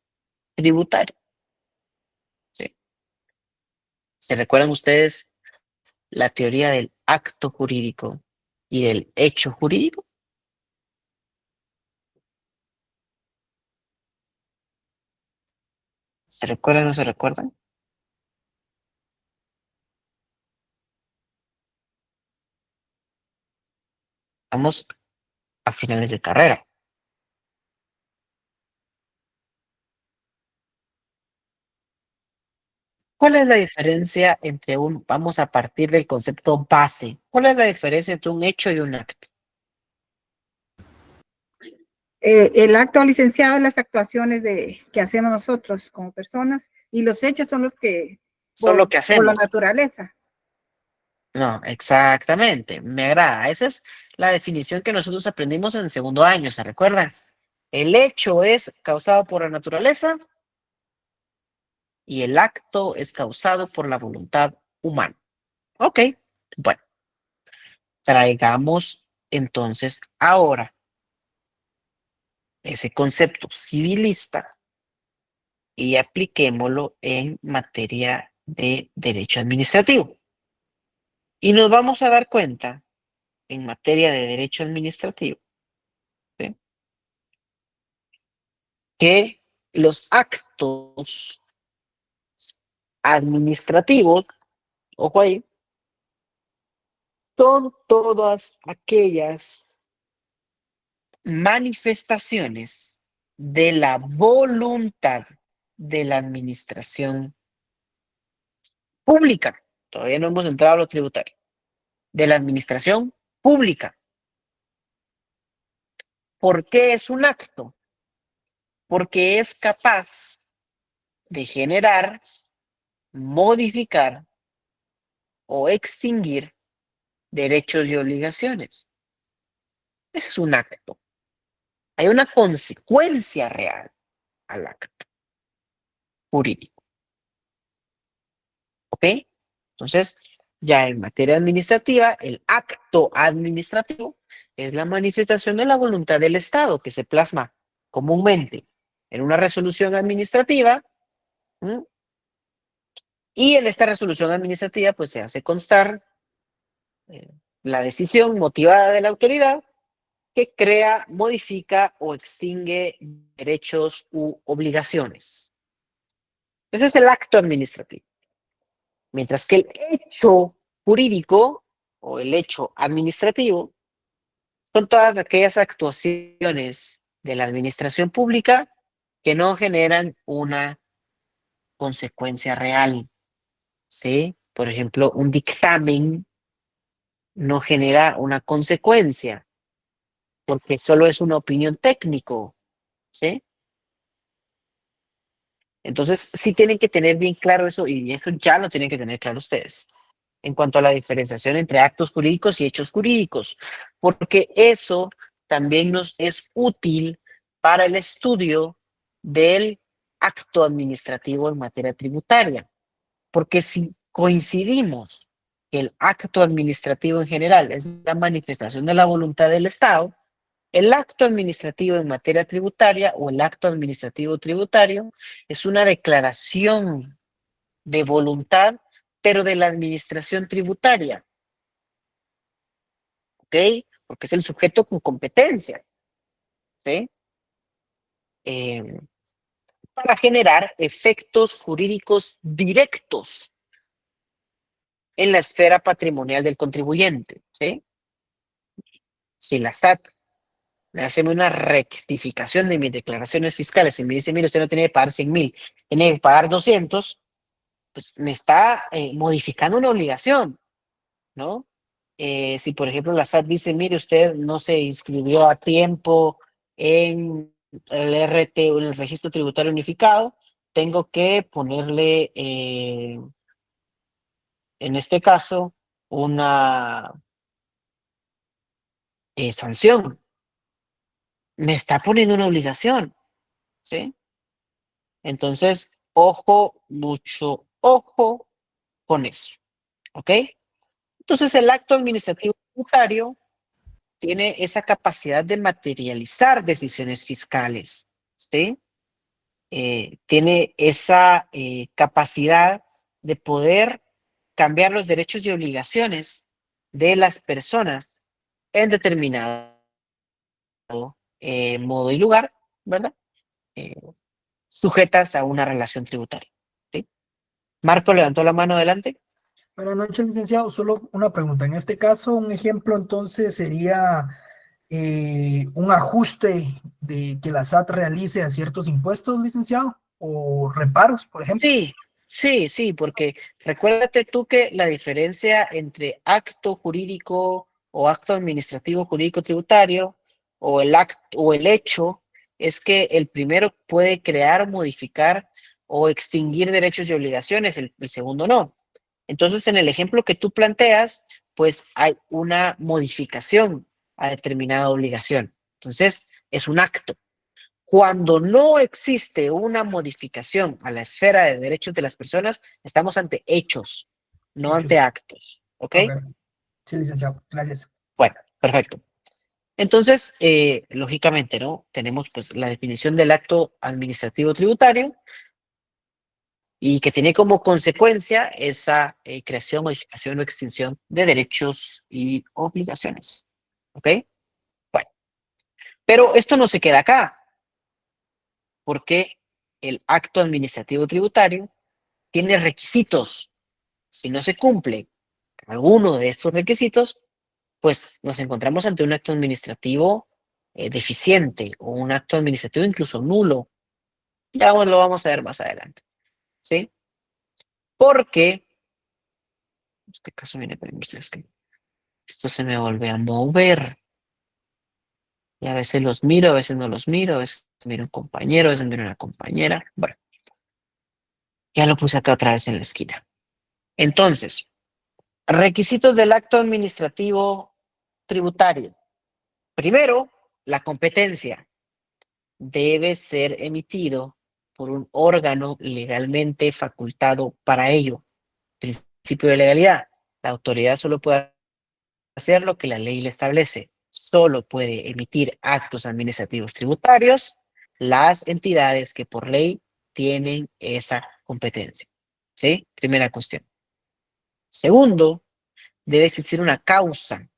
tributario. ¿Sí? ¿Se recuerdan ustedes la teoría del acto jurídico y del hecho jurídico? ¿Se recuerdan o no se recuerdan? Vamos a finales de carrera. ¿Cuál es la diferencia entre vamos a partir del concepto base, cuál es la diferencia entre un hecho y un acto? El acto, licenciado, es las actuaciones que hacemos nosotros como personas, y los hechos son los que, Son lo que por la hacemos. naturaleza. No, exactamente, me agrada. Esa es la definición que nosotros aprendimos en el segundo año, ¿se recuerdan? El hecho es causado por la naturaleza y el acto es causado por la voluntad humana. Ok, bueno, traigamos entonces ahora ese concepto civilista y apliquémoslo en materia de derecho administrativo. Y nos vamos a dar cuenta en materia de derecho administrativo, ¿sí?, que los actos administrativos, ojo ahí, son todas aquellas manifestaciones de la voluntad de la administración pública. Todavía no hemos entrado a lo tributario. De la administración pública. ¿Por qué es un acto? Porque es capaz de generar, modificar o extinguir derechos y obligaciones. Ese es un acto. Hay una consecuencia real al acto jurídico. ¿Ok? Entonces, ya en materia administrativa, el acto administrativo es la manifestación de la voluntad del Estado que se plasma comúnmente en una resolución administrativa. ¿Mm? Y en esta resolución administrativa, pues se hace constar la decisión motivada de la autoridad que crea, modifica o extingue derechos u obligaciones. Ese es el acto administrativo. Mientras que el hecho jurídico o el hecho administrativo son todas aquellas actuaciones de la administración pública que no generan una consecuencia real, ¿sí? Por ejemplo, un dictamen no genera una consecuencia porque solo es una opinión técnico, ¿sí? Entonces, sí tienen que tener bien claro eso y eso ya lo tienen que tener claro ustedes en cuanto a la diferenciación entre actos jurídicos y hechos jurídicos, porque eso también nos es útil para el estudio del acto administrativo en materia tributaria, porque si coincidimos que el acto administrativo en general es la manifestación de la voluntad del Estado, el acto administrativo en materia tributaria o el acto administrativo tributario es una declaración de voluntad, pero de la administración tributaria, ¿ok? Porque es el sujeto con competencia, ¿sí? Para generar efectos jurídicos directos en la esfera patrimonial del contribuyente, ¿sí? Si la SAT me hace una rectificación de mis declaraciones fiscales y me dice, mire, usted no tiene que pagar 100,000, tiene que pagar 200, pues me está modificando una obligación, ¿no? si por ejemplo la SAT dice, mire, usted no se inscribió a tiempo en el RT o en el Registro Tributario Unificado, tengo que ponerle, en este caso, una sanción. Me está poniendo una obligación, ¿sí? Entonces, ojo, mucho ojo con eso, ¿ok? Entonces, el acto administrativo tributario tiene esa capacidad de materializar decisiones fiscales, ¿sí? Tiene esa capacidad de poder cambiar los derechos y obligaciones de las personas en determinado modo y lugar, ¿verdad? Eh, sujetas a una relación tributaria, ¿sí? Marco levantó la mano adelante. Buenas noches, licenciado. Solo una pregunta. En este caso, un ejemplo entonces sería un ajuste de que la SAT realice a ciertos impuestos, licenciado, o reparos, por ejemplo. Sí, sí, porque recuérdate tú que la diferencia entre acto jurídico o acto administrativo jurídico tributario o el acto o el hecho es que el primero puede crear, modificar o extinguir derechos y obligaciones, el segundo no. Entonces, en el ejemplo que tú planteas, pues hay una modificación a determinada obligación. Entonces, es un acto. Cuando no existe una modificación a la esfera de derechos de las personas, estamos ante hechos, no Hechos. ante actos. ¿Ok? Ok. Sí, licenciado. Gracias. Bueno, perfecto. Entonces, lógicamente, ¿no? Tenemos pues la definición del acto administrativo tributario y que tiene como consecuencia esa creación, modificación o extinción de derechos y obligaciones. ¿Ok? Bueno, pero esto no se queda acá, porque el acto administrativo tributario tiene requisitos. Si no se cumple alguno de estos requisitos, pues nos encontramos ante un acto administrativo deficiente o un acto administrativo incluso nulo. Ya lo vamos a ver más adelante, ¿sí? Porque, en este caso viene, es que esto se me vuelve a mover. Y a veces los miro, a veces no los miro, a veces miro a un compañero, a veces miro a una compañera. Bueno, ya lo puse acá otra vez en la esquina. Entonces, requisitos del acto administrativo tributario. Primero, la competencia debe ser emitido por un órgano legalmente facultado para ello. Principio de legalidad. La autoridad solo puede hacer lo que la ley le establece. Solo puede emitir actos administrativos tributarios las entidades que por ley tienen esa competencia. ¿Sí? Primera cuestión. Segundo, debe existir una causa.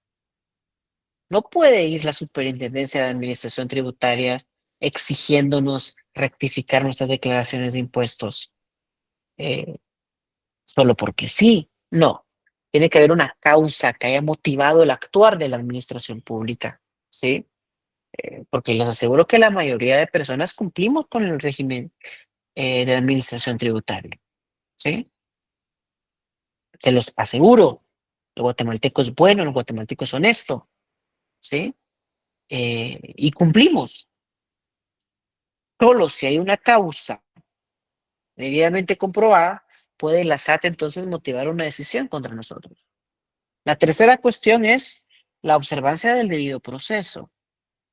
No puede ir la Superintendencia de Administración Tributaria exigiéndonos rectificar nuestras declaraciones de impuestos eh, solo porque sí. No. Tiene que haber una causa que haya motivado el actuar de la administración pública, ¿sí? Porque les aseguro que la mayoría de personas cumplimos con el régimen de administración tributaria, ¿sí? Se los aseguro. El guatemalteco es bueno, el guatemalteco es honesto, ¿sí? Y cumplimos. Solo si hay una causa debidamente comprobada, puede la SAT entonces motivar una decisión contra nosotros. La tercera cuestión es la observancia del debido proceso,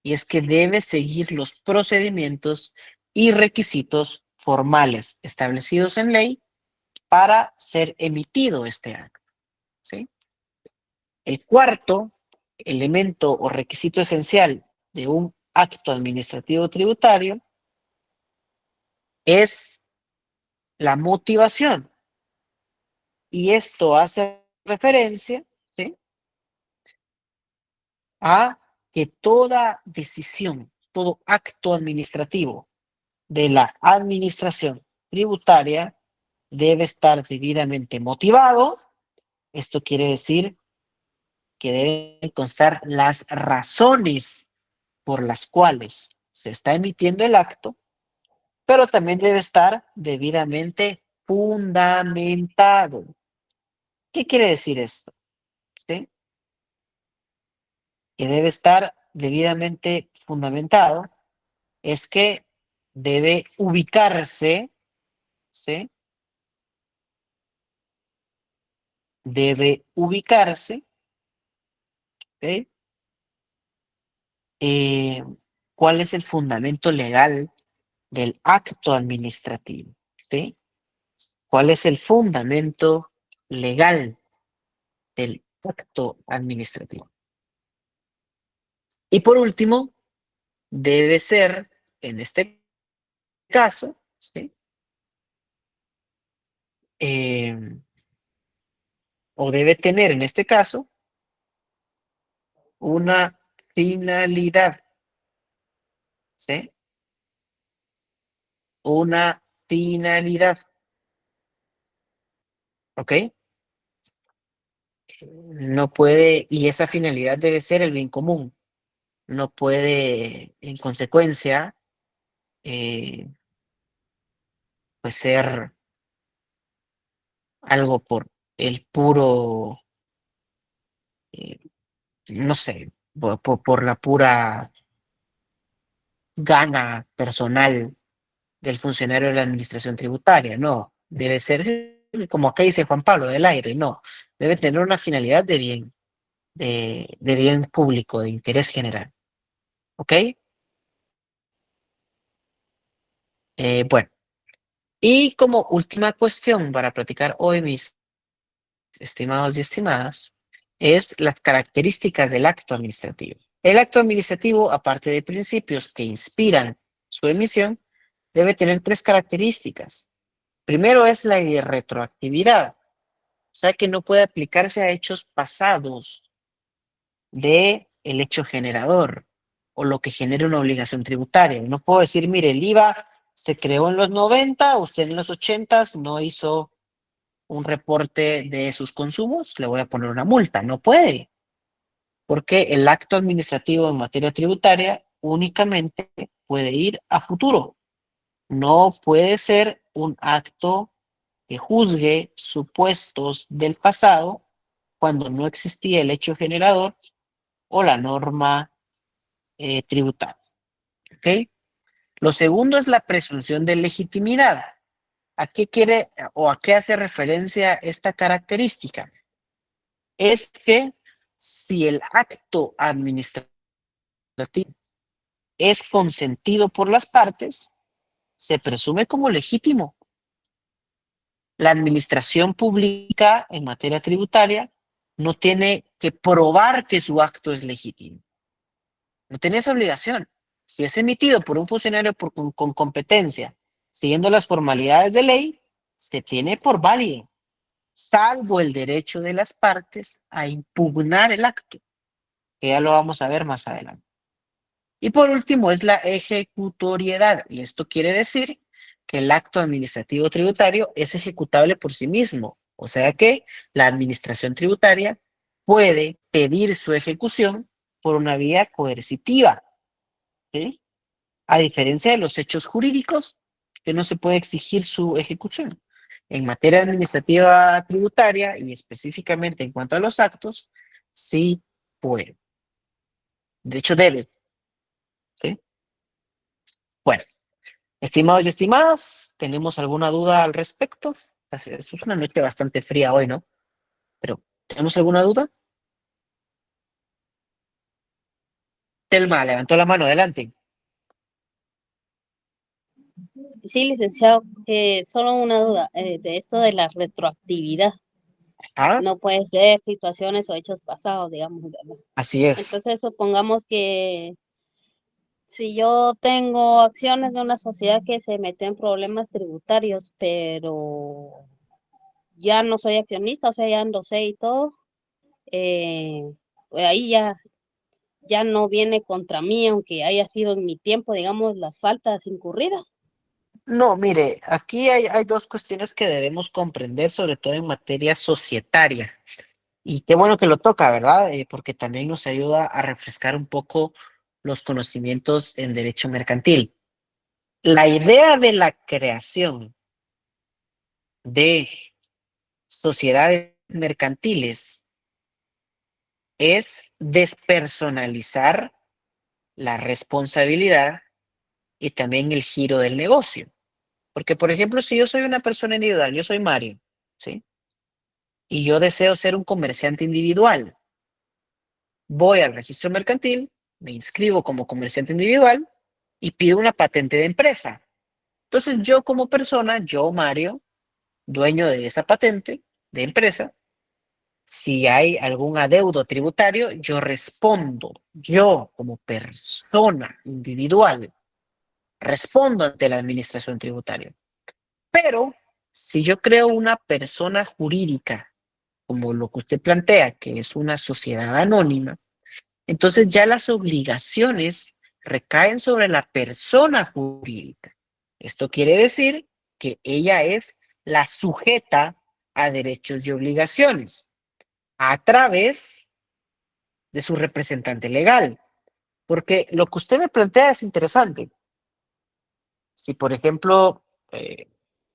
y es que debe seguir los procedimientos y requisitos formales establecidos en ley para ser emitido este acto, ¿sí? El cuarto elemento o requisito esencial de un acto administrativo tributario es la motivación. Y esto hace referencia, ¿sí?, a que toda decisión, todo acto administrativo de la administración tributaria debe estar debidamente motivado. Esto quiere decir que deben constar las razones por las cuales se está emitiendo el acto, pero también debe estar debidamente fundamentado. ¿Qué quiere decir esto? ¿Sí? que debe estar debidamente fundamentado es que debe ubicarse, ¿sí? Debe ubicarse, ¿ok? ¿Cuál es el fundamento legal del acto administrativo? ¿Sí? ¿Cuál es el fundamento legal del acto administrativo? Y por último, debe ser, en este caso, ¿sí? O debe tener, en este caso, una finalidad, ¿sí? Una finalidad, ¿ok? No puede, y esa finalidad debe ser el bien común. No puede, en consecuencia, pues ser algo por el puro, eh, no sé, por la pura gana personal del funcionario de la administración tributaria. No, debe ser, como acá dice Juan Pablo, del aire, no. Debe tener una finalidad de bien, de bien público, de interés general. ¿Ok? Bueno, y como última cuestión para platicar hoy, mis estimados y estimadas, es las características del acto administrativo. El acto administrativo, aparte de principios que inspiran su emisión, debe tener tres características. Primero es la de retroactividad, o sea que no puede aplicarse a hechos pasados de el hecho generador o lo que genere una obligación tributaria. No puedo decir, mire, el IVA se creó en los 90, usted en los 80 no hizo un reporte de sus consumos, le voy a poner una multa. No puede, porque el acto administrativo en materia tributaria únicamente puede ir a futuro. No puede ser un acto que juzgue supuestos del pasado cuando no existía el hecho generador o la norma tributaria. ¿Ok? Lo segundo es la presunción de legitimidad. ¿A qué quiere o a qué hace referencia esta característica? Es que si el acto administrativo es consentido por las partes, se presume como legítimo. La administración pública en materia tributaria no tiene que probar que su acto es legítimo. No tiene esa obligación. Si es emitido por un funcionario con competencia, siguiendo las formalidades de ley, se tiene por válido, salvo el derecho de las partes a impugnar el acto, que ya lo vamos a ver más adelante. Y por último es la ejecutoriedad, y esto quiere decir que el acto administrativo tributario es ejecutable por sí mismo, o sea que la administración tributaria puede pedir su ejecución por una vía coercitiva, ¿sí? A diferencia de los hechos jurídicos, que no se puede exigir su ejecución. En materia administrativa tributaria y específicamente en cuanto a los actos, sí puede. De hecho, debe. ¿Sí? Bueno, estimados y estimadas, ¿tenemos alguna duda al respecto? Es una noche bastante fría hoy, ¿no? Pero, ¿tenemos alguna duda? Telma levantó la mano, adelante. Sí, licenciado, solo una duda de esto de la retroactividad. Ah, No puede ser situaciones o hechos pasados, digamos, ¿verdad? así es. Entonces, supongamos que si yo tengo acciones de una sociedad que se metió en problemas tributarios, pero ya no soy accionista, o sea, ya endosé y todo, eh, pues ahí ya no viene contra mí, aunque haya sido en mi tiempo, digamos, las faltas incurridas. No, mire, aquí hay dos cuestiones que debemos comprender, sobre todo en materia societaria. Y qué bueno que lo toca, ¿verdad? Porque también nos ayuda a refrescar un poco los conocimientos en derecho mercantil. La idea de la creación de sociedades mercantiles es despersonalizar la responsabilidad y también el giro del negocio. Porque, por ejemplo, si yo soy una persona individual, yo soy Mario, ¿sí? Y yo deseo ser un comerciante individual. Voy al registro mercantil, me inscribo como comerciante individual y pido una patente de empresa. Entonces yo como persona, yo Mario, dueño de esa patente de empresa, si hay algún adeudo tributario, yo respondo, yo como persona individual, respondo ante la administración tributaria. Pero si yo creo una persona jurídica, como lo que usted plantea, que es una sociedad anónima, entonces ya las obligaciones recaen sobre la persona jurídica. Esto quiere decir que ella es la sujeta a derechos y obligaciones a través de su representante legal. Porque lo que usted me plantea es interesante. Si, por ejemplo,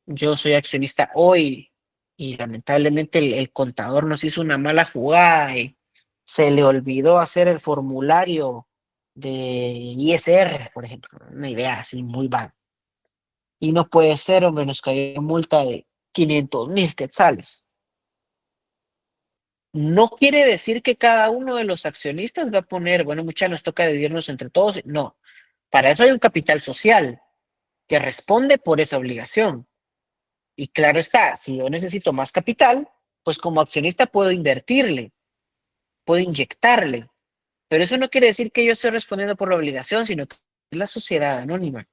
yo soy accionista hoy y lamentablemente el contador nos hizo una mala jugada y se le olvidó hacer el formulario de ISR, por ejemplo, una idea así muy vaga. Y no puede ser, hombre, nos cayó multa de 500,000 quetzales. No quiere decir que cada uno de los accionistas va a poner, bueno, mucha nos toca dividirnos entre todos. No, para eso hay un capital social que responde por esa obligación. Y claro está, si yo necesito más capital, pues como accionista puedo invertirle, puedo inyectarle. Pero eso no quiere decir que yo estoy respondiendo por la obligación, sino que es la sociedad anónima,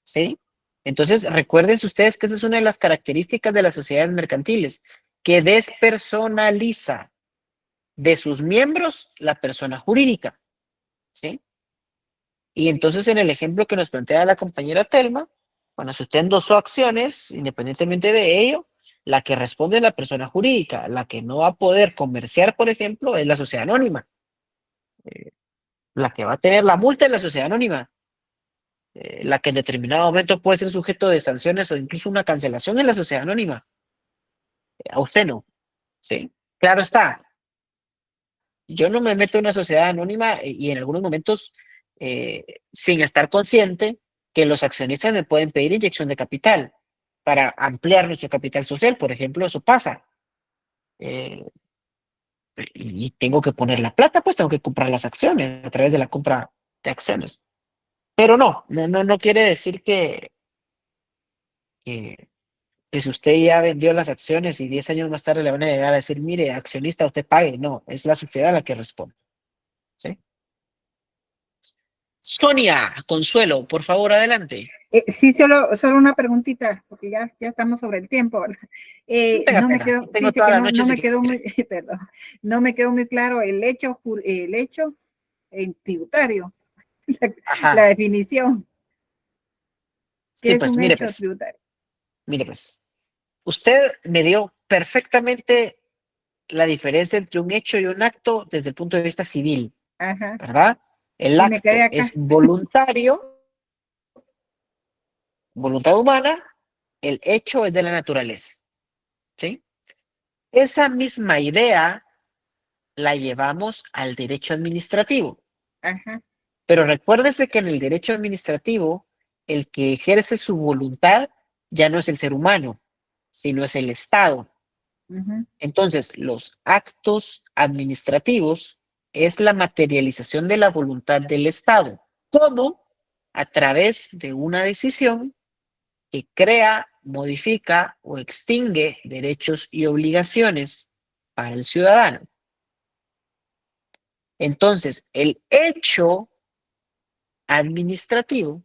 ¿sí? Entonces, recuerden ustedes que esa es una de las características de las sociedades mercantiles, que despersonaliza de sus miembros la persona jurídica, ¿sí? Y entonces en el ejemplo que nos plantea la compañera Telma, bueno, si usted endosó acciones, independientemente de ello, la que responde es la persona jurídica, la que no va a poder comerciar, por ejemplo, es la sociedad anónima. La que va a tener la multa es la sociedad anónima. La que en determinado momento puede ser sujeto de sanciones o incluso una cancelación en la sociedad anónima. A usted no, ¿sí? Claro está, yo no me meto en una sociedad anónima y en algunos momentos, sin estar consciente, que los accionistas me pueden pedir inyección de capital para ampliar nuestro capital social, por ejemplo, eso pasa. Eh, y tengo que poner la plata, pues tengo que comprar las acciones a través de la compra de acciones. Pero no quiere decir que, que si usted ya vendió las acciones y 10 años más tarde le van a llegar a decir, mire, accionista, usted pague. No, es la sociedad la que responde. ¿Sí? Sonia, Consuelo, por favor, adelante. Sí, solo una preguntita, porque ya estamos sobre el tiempo, ¿verdad? No tenga No me pena, quedó, tengo dice toda que la no, noche no si me quedó muy, quiere. perdón, no me quedó muy claro el hecho tributario, la Ajá, definición, ¿qué sí, es pues, un hecho tributario? mire, pues. Usted me dio perfectamente la diferencia entre un hecho y un acto desde el punto de vista civil, Ajá, ¿verdad? El y me quedé acto es acá. voluntario, voluntad humana, el hecho es de la naturaleza, ¿sí? Esa misma idea la llevamos al derecho administrativo, Ajá, pero recuérdese que en el derecho administrativo, el que ejerce su voluntad ya no es el ser humano, sino es el Estado. ujú, Entonces, los actos administrativos es la materialización de la voluntad del Estado. ¿Cómo? A través de una decisión que crea, modifica o extingue derechos y obligaciones para el ciudadano. Entonces, el hecho administrativo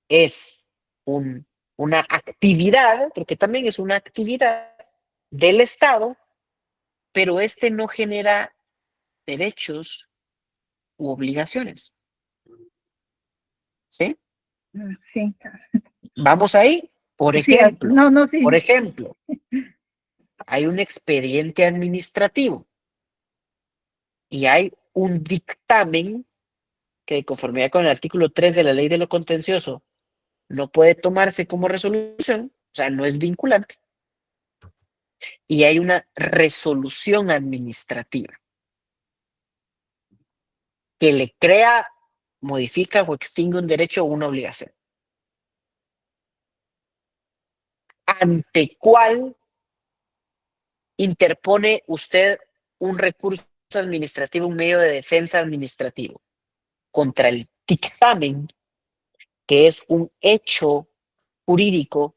es una actividad, porque también es una actividad del Estado, pero este no genera derechos u obligaciones. ¿Sí? sí, Vamos ahí. sí, no, Por sí, ejemplo, hay un expediente administrativo y hay un dictamen que de conformidad con el artículo 3 de la Ley de lo Contencioso no puede tomarse como resolución, o sea, no es vinculante, y hay una resolución administrativa. que le crea, modifica o extingue un derecho o una obligación. ¿Ante cuál interpone usted un recurso administrativo, un medio de defensa administrativo? Contra el dictamen, que es un hecho jurídico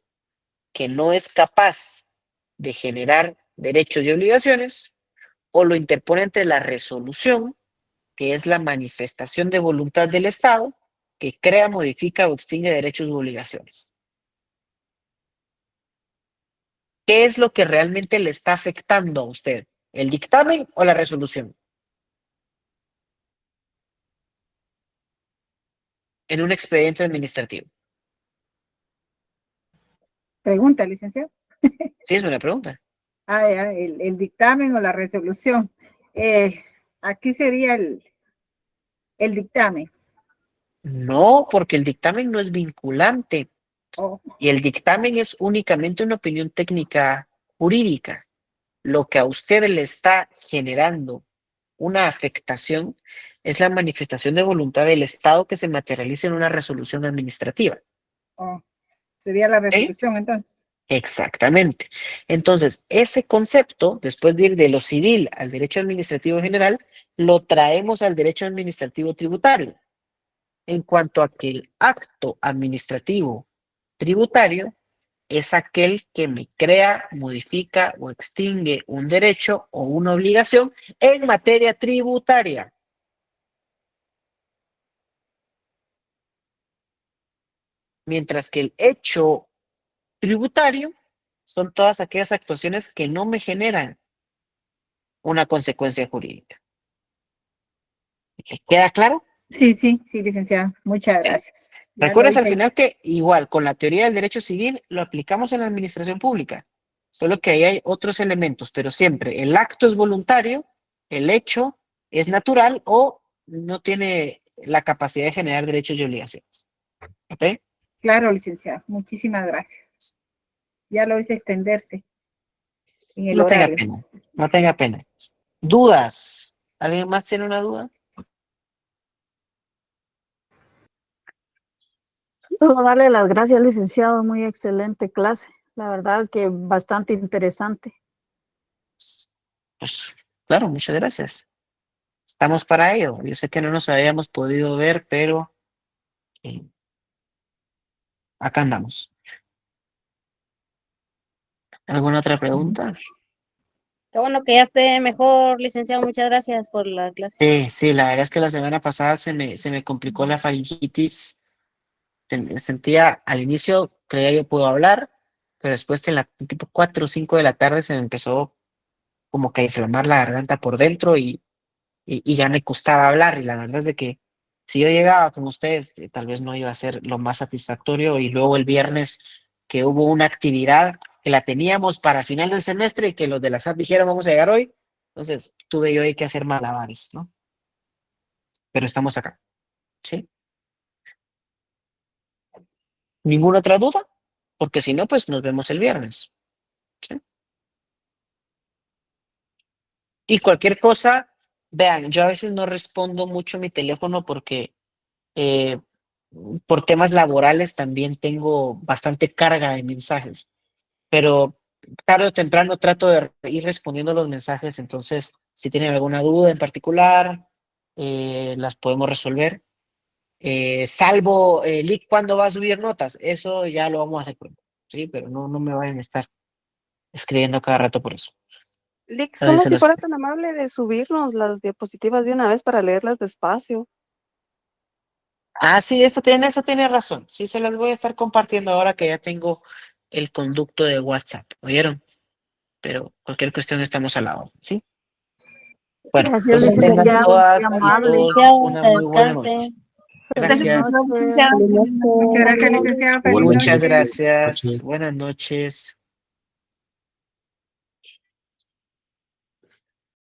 que no es capaz de generar derechos y obligaciones, o lo interpone ante la resolución, que es la manifestación de voluntad del Estado, que crea, modifica o extingue derechos u obligaciones. ¿Qué es lo que realmente le está afectando a usted? ¿El dictamen o la resolución? En un expediente administrativo. Pregunta, licenciado. Sí, es una pregunta. Ya, el dictamen o la resolución. Aquí sería el dictamen. No, porque el dictamen no es vinculante Oh, y el dictamen es únicamente una opinión técnica jurídica. Lo que a usted le está generando una afectación es la manifestación de voluntad del Estado que se materializa en una resolución administrativa. oh, sería la ¿Ok? resolución entonces. Exactamente. Entonces, ese concepto, después de ir de lo civil al derecho administrativo general, lo traemos al derecho administrativo tributario. En cuanto a que el acto administrativo tributario es aquel que me crea, modifica o extingue un derecho o una obligación en materia tributaria. Mientras que el hecho tributario son todas aquellas actuaciones que no me generan una consecuencia jurídica. ¿Le queda claro? Sí, licenciado. Muchas gracias. Ya lo Recuerdes al hice. final que igual con la teoría del derecho civil lo aplicamos en la administración pública, solo que ahí hay otros elementos, pero siempre el acto es voluntario, el hecho es natural o no tiene la capacidad de generar derechos y obligaciones. ¿Ok? Claro, licenciado. Muchísimas gracias. Ya lo hice extenderse en el No tenga horario. pena, no tenga pena. ¿Dudas? ¿Alguien más tiene una duda? Solo darle las gracias, licenciado. Muy excelente clase. La verdad que bastante interesante. Pues claro, muchas gracias. Estamos para ello. Yo sé que no nos habíamos podido ver, pero acá andamos. ¿Alguna otra pregunta? Qué bueno que ya esté mejor, licenciado. Muchas gracias por la clase. Sí, la verdad es que la semana pasada se me complicó la faringitis. Sentía, al inicio creía yo puedo hablar, pero después en la tipo 4 o 5 de la tarde se me empezó como que a inflamar la garganta por dentro y ya me costaba hablar. Y la verdad es de que si yo llegaba con ustedes, tal vez no iba a ser lo más satisfactorio. Y luego el viernes que hubo una actividad que la teníamos para final del semestre y que los de la SAT dijeron vamos a llegar hoy. Entonces tuve yo ahí que hacer malabares, ¿no? Pero estamos acá, ¿sí? ¿Ninguna otra duda? Porque si no, pues nos vemos el viernes, ¿sí? Y cualquier cosa, vean, yo a veces no respondo mucho mi teléfono porque eh, por temas laborales también tengo bastante carga de mensajes, pero tarde o temprano trato de ir respondiendo los mensajes, entonces si tienen alguna duda en particular, las podemos resolver. Salvo Lick cuando va a subir notas, eso ya lo vamos a hacer pronto, ¿sí? Pero no me vayan a estar escribiendo cada rato por eso. Lick, Entonces, solo se si los- fuera tan amable de subirnos las diapositivas de una vez para leerlas despacio. Ah, sí, eso tiene razón. Sí, se las voy a estar compartiendo ahora que ya tengo el conducto de WhatsApp, ¿oyeron? Pero cualquier cuestión estamos a la hora, ¿sí? Bueno, Gracias, entonces tengan licenciado. Muy todas y amable. todos Licenciado, una que muy buena noche. descansen. Feliz Gracias. noche. Muchas gracias, licenciado. Feliz Igualmente. Muchas noche. gracias. Noche. Buenas noches.